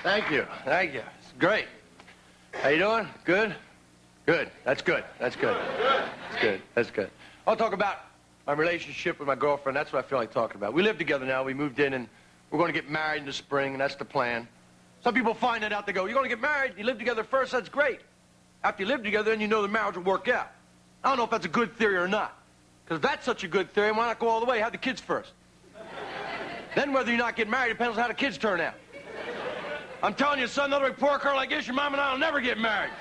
Thank you. Thank you. It's great. How you doing? Good? Good. That's good. That's good. That's good. That's good. I'll talk about my relationship with my girlfriend. That's what I feel like talking about. We live together now. We moved in, and we're going to get married in the spring, and that's the plan. Some people find that out. They go, you're going to get married? You live together first? That's great. After you live together, then you know the marriage will work out. I don't know if that's a good theory or not. Because if that's such a good theory, why not go all the way? Have the kids first. Then whether you not get married depends on how the kids turn out. I'm telling you, son, another poor girl like this, your mom and I will never get married.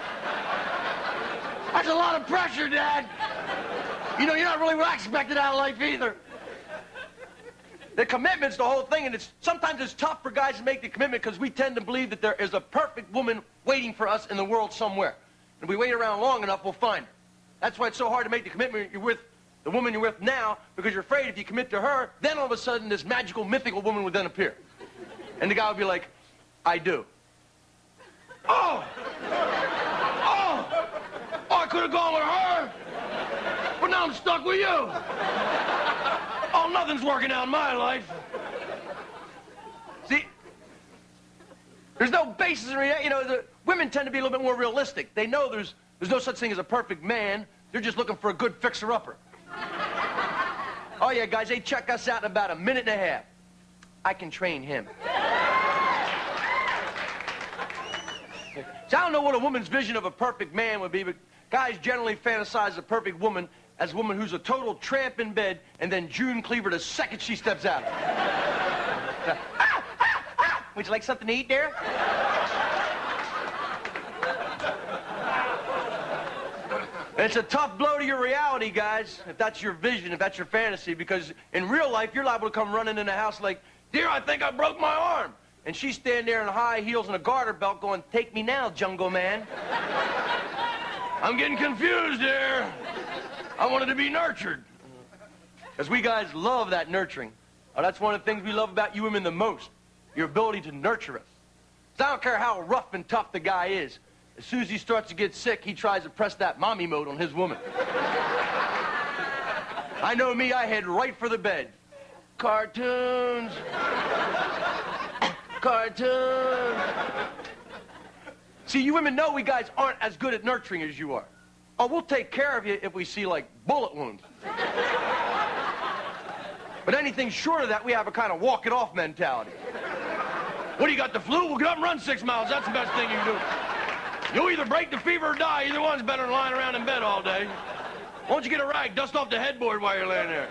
That's a lot of pressure, Dad. You know, you're not really what I expected out of life either. The commitment's the whole thing, and sometimes it's tough for guys to make the commitment because we tend to believe that there is a perfect woman waiting for us in the world somewhere. And if we wait around long enough, we'll find her. That's why it's so hard to make the commitment you're with the woman you're with now, because you're afraid if you commit to her, then all of a sudden this magical, mythical woman would then appear. And the guy would be like, I do. Oh! Oh! Oh, I could have gone with her! But now I'm stuck with you! Oh, nothing's working out in my life. See? There's no basis in reality. You know, the women tend to be a little bit more realistic. They know there's no such thing as a perfect man. They're just looking for a good fixer-upper. Oh, yeah, guys, they check us out in about a minute and a half. I can train him. So I don't know what a woman's vision of a perfect man would be, but guys generally fantasize a perfect woman as a woman who's a total tramp in bed and then June Cleaver the second she steps out. Would you like something to eat, dear? It's a tough blow to your reality, guys, if that's your vision, if that's your fantasy, because in real life, you're liable to come running in the house like, dear, I think I broke my arm. And she's standing there in high heels and a garter belt going, take me now, jungle man. I'm getting confused here. I wanted to be nurtured. Because we guys love that nurturing. Oh, that's one of the things we love about you women the most, your ability to nurture us. So I don't care how rough and tough the guy is. As soon as he starts to get sick, he tries to press that mommy mode on his woman. I know me, I head right for the bed. Cartoons. Cartoons. See, you women know we guys aren't as good at nurturing as you are. Oh, we'll take care of you if we see, like, bullet wounds. But anything short of that, we have a kind of walk-it-off mentality. What, do you got the flu? Well, get up and run 6 miles. That's the best thing you can do. You'll either break the fever or die. Either one's better than lying around in bed all day. Why don't you get a rag, dust off the headboard while you're laying there?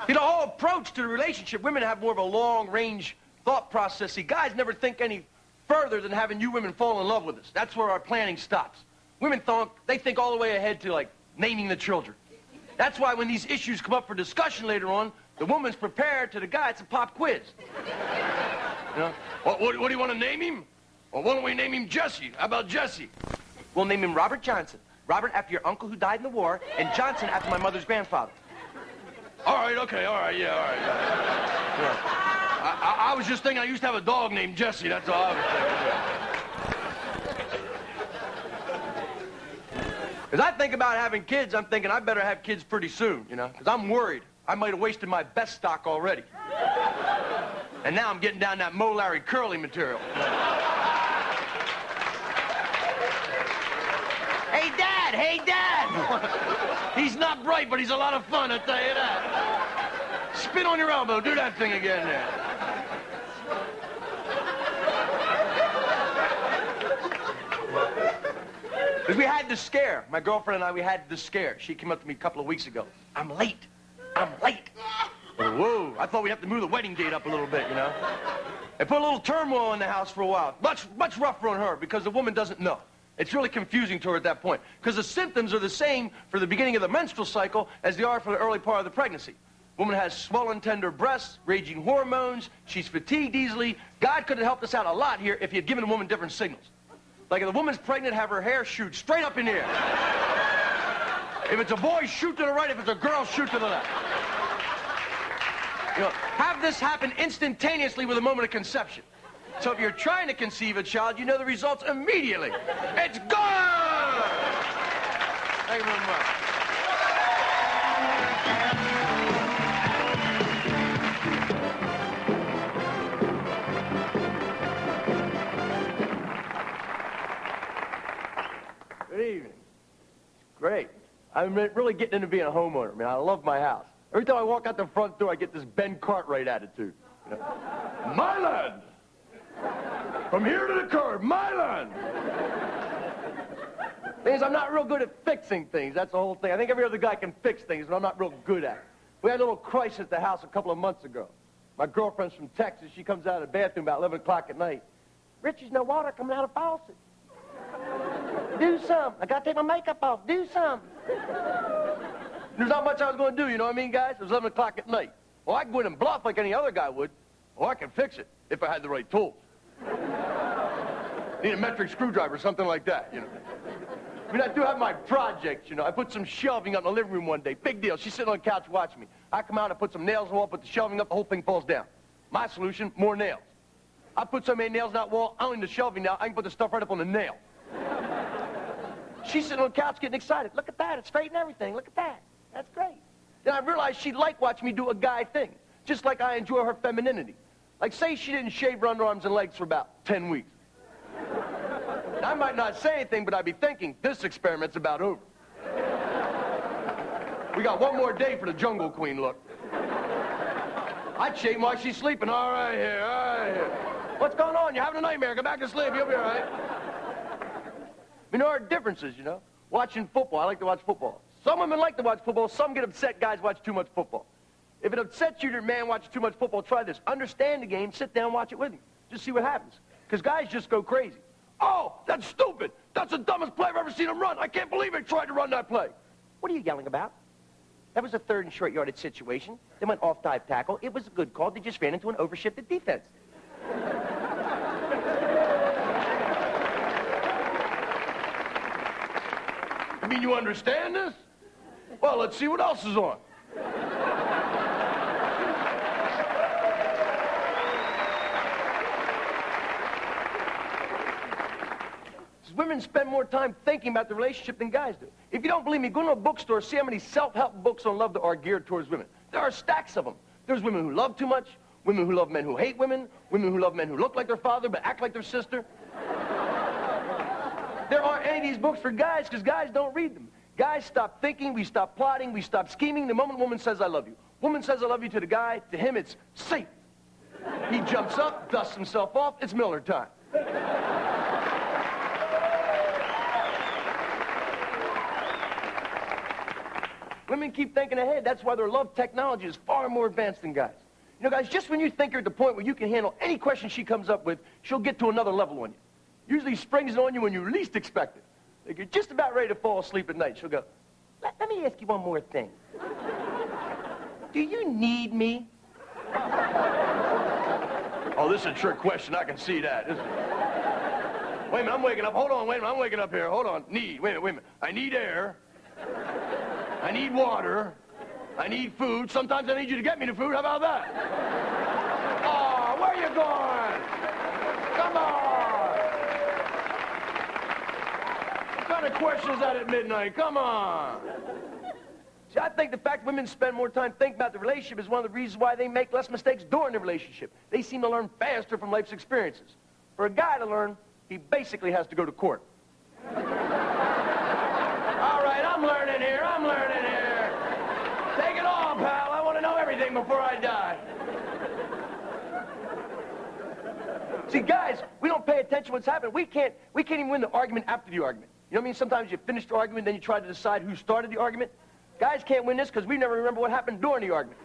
See, the whole approach to the relationship, women have more of a long-range thought process. See, guys never think any further than having you women fall in love with us. That's where our planning stops. Women they think all the way ahead to, like, naming the children. That's why when these issues come up for discussion later on, the woman's prepared to the guy. It's a pop quiz. You know? What do you want to name him? Well, why don't we name him Jesse? How about Jesse? We'll name him Robert Johnson. Robert after your uncle who died in the war, and Johnson after my mother's grandfather. All right, okay, all right, yeah, all right. Yeah. I was just thinking I used to have a dog named Jesse. That's all I was thinking. Because I think about having kids, I'm thinking I better have kids pretty soon, you know, because I'm worried. I might have wasted my best stock already. And now I'm getting down that Mo Larry Curly material. Hey, Dad! Hey, Dad! He's not bright, but he's a lot of fun, I'll tell you that. Spin on your elbow. Do that thing again there. Because we had this scare. My girlfriend and I, we had this scare. She came up to me a couple of weeks ago. I'm late. I'm late. Whoa, I thought we'd have to move the wedding date up a little bit, you know. It put a little turmoil in the house for a while. Much rougher on her because the woman doesn't know. It's really confusing to her at that point. Because the symptoms are the same for the beginning of the menstrual cycle as they are for the early part of the pregnancy. Woman has swollen, tender breasts, raging hormones, she's fatigued easily. God could have helped us out a lot here if he had given the woman different signals. Like if the woman's pregnant, have her hair shoot straight up in the air. If it's a boy, shoot to the right. If it's a girl, shoot to the left. You know, have this happen instantaneously with a moment of conception. So if you're trying to conceive a child, you know the results immediately. It's good! Thank you very much. I'm really getting into being a homeowner, man. I love my house. Every time I walk out the front door, I get this Ben Cartwright attitude. You know? My land! From here to the curb, my land! Thing is, I'm not real good at fixing things. That's the whole thing. I think every other guy can fix things, but I'm not real good at it. We had a little crisis at the house a couple of months ago. My girlfriend's from Texas. She comes out of the bathroom about 11 o'clock at night. Ritch, there's no water coming out of the faucet. Do something. I got to take my makeup off. Do something. There's not much I was going to do, you know what I mean, guys? It was 11 o'clock at night. Well, I can go in and bluff like any other guy would, or I can fix it if I had the right tools. Need a metric screwdriver, something like that, you know. I mean, I do have my projects, you know. I put some shelving up in the living room one day. Big deal. She's sitting on the couch watching me. I come out and put some nails on the wall, put the shelving up, the whole thing falls down. My solution, more nails. I put so many nails on that wall, I don't need the shelving now. I can put the stuff right up on the nail. She's sitting on the couch getting excited. Look at that. It's straight and everything. Look at that. That's great. Then I realized she'd like watching me do a guy thing, just like I enjoy her femininity. Like, say she didn't shave her underarms and legs for about 10 weeks. I might not say anything, but I'd be thinking, this experiment's about over. We got one more day for the Jungle Queen look. I'd shave him while she's sleeping. All right here, all right here. What's going on? You're having a nightmare. Go back to sleep. You'll be all right. I mean, there are differences, you know. Watching football. I like to watch football. Some women like to watch football. Some get upset guys watch too much football. If it upsets you that a man watches too much football, try this. Understand the game. Sit down and watch it with him. Just see what happens. Because guys just go crazy. Oh, that's stupid. That's the dumbest play I've ever seen him run. I can't believe he tried to run that play. What are you yelling about? That was a third and short yardage situation. They went off dive tackle. It was a good call. They just ran into an overshifted defense. You mean you understand this? Well, let's see what else is on. Women spend more time thinking about the relationship than guys do. If you don't believe me, go to a bookstore, see how many self-help books on love are geared towards women. There are stacks of them. There's women who love too much, women who love men who hate women who love men who look like their father but act like their sister. There aren't any of these books for guys because guys don't read them. Guys stop thinking, we stop plotting, we stop scheming the moment a woman says, I love you. Woman says, I love you to the guy, to him it's safe. He jumps up, dusts himself off, it's Miller time. Women keep thinking ahead. That's why their love technology is far more advanced than guys. You know, guys, just when you think you're at the point where you can handle any question she comes up with, she'll get to another level on you. Usually springs it on you when you least expect it. Like you're just about ready to fall asleep at night. She'll go, let me ask you one more thing. Do you need me? Oh, this is a trick question. I can see that. Wait a minute, I'm waking up. Hold on, wait a minute, I'm waking up here. Hold on. Wait a minute. I need air. I need water. I need food. Sometimes I need you to get me the food. How about that? Oh, where are you going? Come on. What kind of question is that at midnight? Come on. See, I think the fact women spend more time thinking about the relationship is one of the reasons why they make less mistakes during the relationship. They seem to learn faster from life's experiences. For a guy to learn, he basically has to go to court. All right, I'm learning here. Take it all, pal. I want to know everything before I die. See, guys, we don't pay attention to what's happening. We can't even win the argument after the argument. You know what I mean? Sometimes you finish the argument, then you try to decide who started the argument. Guys can't win this because we never remember what happened during the argument.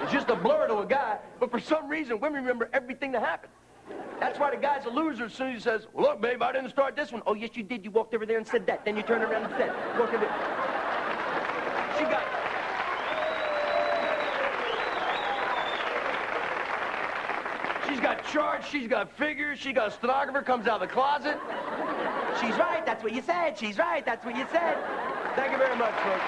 It's just a blur to a guy, but for some reason, women remember everything that happened. That's why the guy's a loser as soon as he says, well, look, babe, I didn't start this one. Oh, yes, you did. You walked over there and said that. Then you turned around and said, walked over there. She's got charts, she's got figures, she got a stenographer, comes out of the closet. She's right, that's what you said. She's right, that's what you said. Thank you very much, folks.